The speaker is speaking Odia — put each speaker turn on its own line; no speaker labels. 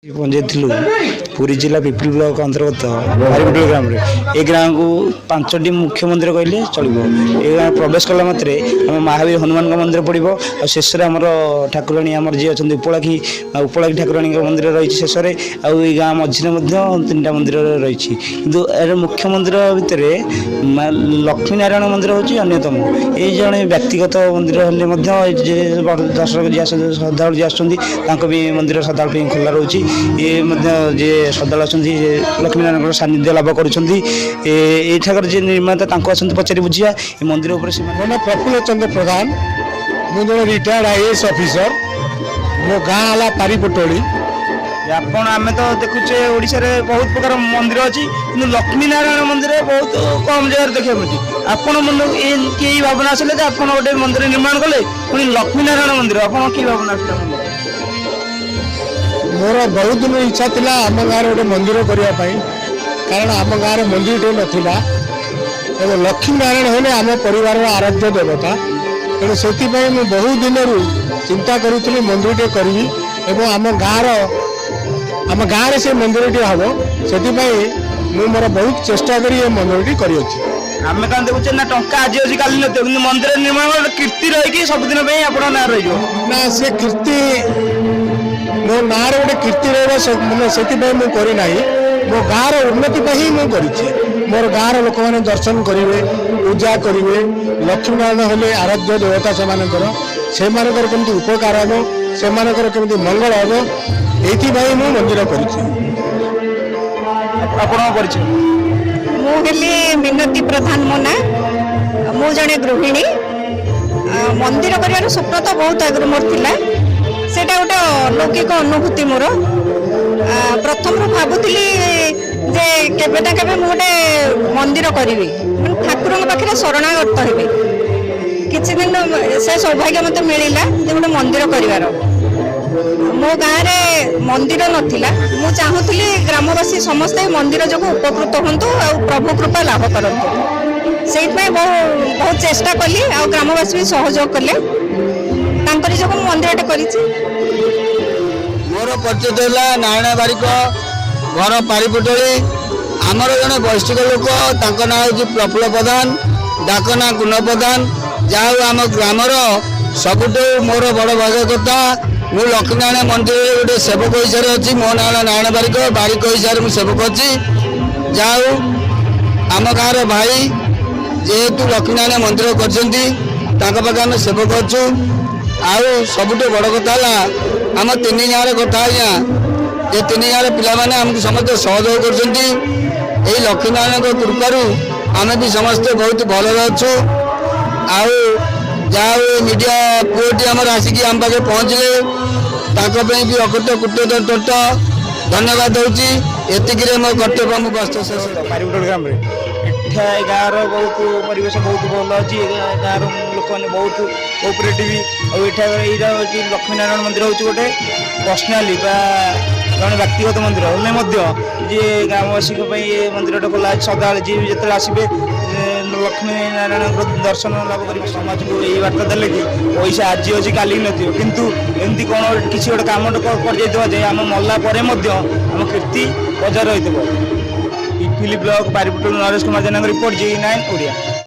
ପହଞ୍ଚାଇଥିଲୁ ପୁରୀ ଜିଲ୍ଲା ପିପିଲି ବ୍ଲକ ଅନ୍ତର୍ଗତ ବାରିପଟଳ ଗ୍ରାମରେ। ଏ ଗ୍ରାମକୁ 5ଟି ମୁଖ୍ୟ ମନ୍ଦିର କହିଲେ ଚଳିବ। ଏ ଗାଁ ପ୍ରବେଶ କଲା ମାତ୍ରେ ଆମ ମହାବୀର ହନୁମାନଙ୍କ ମନ୍ଦିର ପଡ଼ିବ। ଆଉ ଶେଷରେ ଆମର ଠାକୁରାଣୀ ଆମର ଯିଏ ଅଛନ୍ତି ଉପଳାକ୍ଷୀ ଠାକୁରାଣୀଙ୍କ ମନ୍ଦିର ରହିଛି ଶେଷରେ। ଆଉ ଏଇ ଗାଁ ମଝିରେ ମଧ୍ୟ 3ଟା ମନ୍ଦିର ରହିଛି। କିନ୍ତୁ ଏହାର ମୁଖ୍ୟ ମନ୍ଦିର ଭିତରେ ଲକ୍ଷ୍ମୀ ନାରାୟଣ ମନ୍ଦିର ହେଉଛି ଅନ୍ୟତମ। ଏଇ ଜଣେ ବ୍ୟକ୍ତିଗତ ମନ୍ଦିର ହେଲେ ମଧ୍ୟ ଦର୍ଶକ ଶ୍ରଦ୍ଧାଳୁ ଯିଏ ଆସୁଛନ୍ତି ତାଙ୍କ ବି ମନ୍ଦିର ସଦାବେଳେ ପାଇଁ ଖୋଲା ରହୁଛି। ଏ ମଧ୍ୟ ଯିଏ ଶ୍ରଦ୍ଧାଳୁ ଅଛନ୍ତି ଲକ୍ଷ୍ମୀନାରାୟଣଙ୍କର ସାନ୍ନିଧ୍ୟ ଲାଭ କରୁଛନ୍ତି। ଏଇଠାକାର ଯିଏ ନିର୍ମାତା ତାଙ୍କୁ ଆସନ୍ତି ପଚାରି ବୁଝିବା ଏ ମନ୍ଦିର ଉପରେ। ସେମାନେ
ପ୍ରଫୁଲ୍ଲ ଚନ୍ଦ୍ର ପ୍ରଧାନ, ମୁଁ ଜଣେ ରିଟାୟାର୍ଡ IAS ଅଫିସର। ମୋ ଗାଁ ହେଲା ପାରିପଟଳି।
ଆମେ ତ ଦେଖୁଛେ ଓଡ଼ିଶାରେ ବହୁତ ପ୍ରକାର ମନ୍ଦିର ଅଛି, କିନ୍ତୁ ଲକ୍ଷ୍ମୀ ନାରାୟଣ ମନ୍ଦିର ବହୁତ କମ୍ ଜାଗାରେ ଦେଖିବାକୁ ମିଳୁଛି। ଆପଣ କି ଭାବନା ଆସିଲେ ଯେ ଆପଣ ଗୋଟେ ମନ୍ଦିର ନିର୍ମାଣ କଲେ, ପୁଣି ଲକ୍ଷ୍ମୀ ନାରାୟଣ ମନ୍ଦିର, ଆପଣ କି ଭାବନା ଆସିଲା?
ମୋର ବହୁତ ଦିନ ଇଚ୍ଛା ଥିଲା ଆମ ଗାଁରେ ଗୋଟେ ମନ୍ଦିର କରିବା ପାଇଁ, କାରଣ ଆମ ଗାଁରେ ମନ୍ଦିରଟେ ନଥିଲା। ଏବଂ ଲକ୍ଷ୍ମୀ ନାରାୟଣ ହେଲେ ଆମ ପରିବାରର ଆରାଧ୍ୟ ଦେବତା। ତେଣୁ ସେଥିପାଇଁ ମୁଁ ବହୁ ଦିନରୁ ଚିନ୍ତା କରୁଥିଲି ମନ୍ଦିରଟେ କରିବି ଏବଂ ଆମ ଗାଁରେ ସେ ମନ୍ଦିରଟି ହେବ। ସେଥିପାଇଁ ମୁଁ ମୋର ବହୁତ ଚେଷ୍ଟା କରି ଏ ମନ୍ଦିରଟି କରିଅଛି।
ଆମେ କାରଣ ଦେଖୁଛେ ନା ଟଙ୍କା ଆଜି ଅଛି କାଲି ନଥିବ, କିନ୍ତୁ ମନ୍ଦିର ନିର୍ମାଣ ଗୋଟେ କୀର୍ତ୍ତି ରହିକି ସବୁଦିନ ପାଇଁ ଆପଣଙ୍କ ନାଁ ରହିଯିବ।
ନା, ସେ କୀର୍ତ୍ତି ମୋ ନାଁରେ ଗୋଟେ କୀର୍ତ୍ତି ରହିବ, ସେଥିପାଇଁ ମୁଁ କରିନାହିଁ। ମୋ ଗାଁର ଉନ୍ନତି ପାଇଁ ହିଁ ମୁଁ କରିଛି। ମୋର ଗାଁର ଲୋକମାନେ ଦର୍ଶନ କରିବେ, ପୂଜା କରିବେ। ଲକ୍ଷ୍ମୀନାରାୟଣ ହେଲେ ଆରାଧ୍ୟ ଦେବତା ସେମାନଙ୍କର କେମିତି ଉପକାର ହେବ, ସେମାନଙ୍କର କେମିତି ମଙ୍ଗଳ ହେବ, ଏଇଥିପାଇଁ ମୁଁ ମନ୍ଦିର କରିଛି।
ଆପଣଙ୍କ ପରିଚୟ?
ମୁଁ ହେଲି ମିନତି ପ୍ରଧାନ। ମୋ ନାଁ, ମୁଁ ଜଣେ ଗୃହିଣୀ। ମନ୍ଦିର କରିବାର ସ୍ୱପ୍ନ ତ ବହୁତ ଆଗରୁ ମୋର ଥିଲା। ସେଇଟା ଗୋଟେ ଅଲୌକିକ ଅନୁଭୂତି ମୋର। ପ୍ରଥମରୁ ଭାବୁଥିଲି ଯେ କେବେ ନା କେବେ ମୁଁ ଗୋଟେ ମନ୍ଦିର କରିବି, ମାନେ ଠାକୁରଙ୍କ ପାଖରେ ଶରଣାଗତ ହେବି। କିଛି ଦିନ ସେ ସୌଭାଗ୍ୟ ମୋତେ ମିଳିଲା ଯେ ଗୋଟେ ମନ୍ଦିର କରିବାର। ମୋ ଗାଁରେ ମନ୍ଦିର ନଥିଲା। ମୁଁ ଚାହୁଁଥିଲି ଗ୍ରାମବାସୀ ସମସ୍ତେ ମନ୍ଦିର ଯୋଗୁଁ ଉପକୃତ ହୁଅନ୍ତୁ ଆଉ ପ୍ରଭୁ କୃପା ଲାଭ କରନ୍ତୁ। ସେଇଥିପାଇଁ ବହୁତ ଚେଷ୍ଟା କଲି, ଆଉ ଗ୍ରାମବାସୀ ବି ସହଯୋଗ କଲେ। ତାଙ୍କରି ଯୋଗୁଁ ମୁଁ ମନ୍ଦିରଟେ କରିଛି।
ମୋର ପରିଚୟ ହେଲା ନାରାୟଣ ବାରିକ, ଘର ପାରିପଟଳି। ଆମର ଜଣେ ବୈଷ୍ଠିକ ଲୋକ, ତାଙ୍କ ନାଁ ହେଉଛି ପ୍ରଫୁଲ୍ଲ ପ୍ରଧାନ, ଡାକ ନାଁ ଗୁଣ ପ୍ରଧାନ। ଯାହା ହଉ ଆମ ଗ୍ରାମର ସବୁଠୁ ମୋର ବଡ଼ ଭାଗ୍ୟ କଥା। ମୁଁ ଲକ୍ଷ୍ମୀନାରାୟଣ ମନ୍ଦିରରେ ଗୋଟେ ସେବକ ହିସାବରେ ଅଛି। ମୋ ନାଁ ହେଲା ନାରାୟଣ ବାରିକ ହିସାବରେ ମୁଁ ସେବକ ଅଛି। ଯାହା ହଉ ଆମ ଗାଁର ଭାଇ ଯେହେତୁ ଲକ୍ଷ୍ମୀନାରାୟଣ ମନ୍ଦିର କରିଛନ୍ତି, ତାଙ୍କ ପାଖେ ଆମେ ସେବକ ଅଛୁ। ଆଉ ସବୁଠୁ ବଡ଼ କଥା ହେଲା ଆମ 3 ଗାଁର କଥା ଆଜ୍ଞା, ଯେ 3 ଗାଁର ପିଲାମାନେ ଆମକୁ ସମସ୍ତେ ସହଯୋଗ କରୁଛନ୍ତି। ଏଇ ଲକ୍ଷ୍ମୀନାରାୟଣଙ୍କ କୃପାରୁ ଆମେ ବି ସମସ୍ତେ ବହୁତ ଭଲରେ ଅଛୁ। ଆଉ ଯାହା ହଉ ମିଡ଼ିଆ ପୁଅଟି ଆମର ଆସିକି ଆମ ପାଖରେ ପହଞ୍ଚିଲେ, ତାଙ୍କ ପାଇଁ ବି ଅକୃତ କୃତଜ୍ଞ ଧନ୍ୟବାଦ ଦେଉଛି। ଏତିକିରେ ମୋ କର୍ତ୍ତବ୍ୟ ମୁଁ ଗସ୍ତ ଶେଷ।
ପାରିପଟଳ ଗ୍ରାମରେ ଏ ଗାଁର ବହୁତ ପରିବେଶ ବହୁତ ଭଲ ଅଛି। ଏ ଗାଁର ଲୋକମାନେ ବହୁତ କୋଅପରେଟିଭ। ଆଉ ଏଇଟା ହେଉଛି ଲକ୍ଷ୍ମୀନାରାୟଣ ମନ୍ଦିର ହେଉଛି ଗୋଟେ ପର୍ସନାଲି ବା ଜଣେ ବ୍ୟକ୍ତିଗତ ମନ୍ଦିର ହେଲେ ମଧ୍ୟ ଯିଏ ଗ୍ରାମବାସୀଙ୍କ ପାଇଁ ଏ ମନ୍ଦିରଟା ଖୋଲା ଅଛି। ସଦାବେଳେ ଯିଏ ବି ଯେତେବେଳେ ଆସିବେ ଲକ୍ଷ୍ମୀ ନାରାୟଣଙ୍କ ଦର୍ଶନ ଲାଭ କରିବେ। ସମାଜକୁ ଏଇ ବାର୍ତ୍ତା ଦେଲେ କି ପଇସା ଆଜି ଅଛି କାଲି ନଥିବ, କିନ୍ତୁ ଏମିତି କ'ଣ କିଛି ଗୋଟେ କାମଟେ କରିଯାଇଥିବା ଯେ ଆମ ମଲା ପରେ ମଧ୍ୟ ଆମ କୀର୍ତ୍ତି ବଜାୟ ରହିଥିବ। ପିପିଲି ବ୍ଲକ ପାରିପଟଳ ନରେଶ କୁମାର ଜେନାଙ୍କ ରିପୋର୍ଟ, G9 ଓଡ଼ିଆ।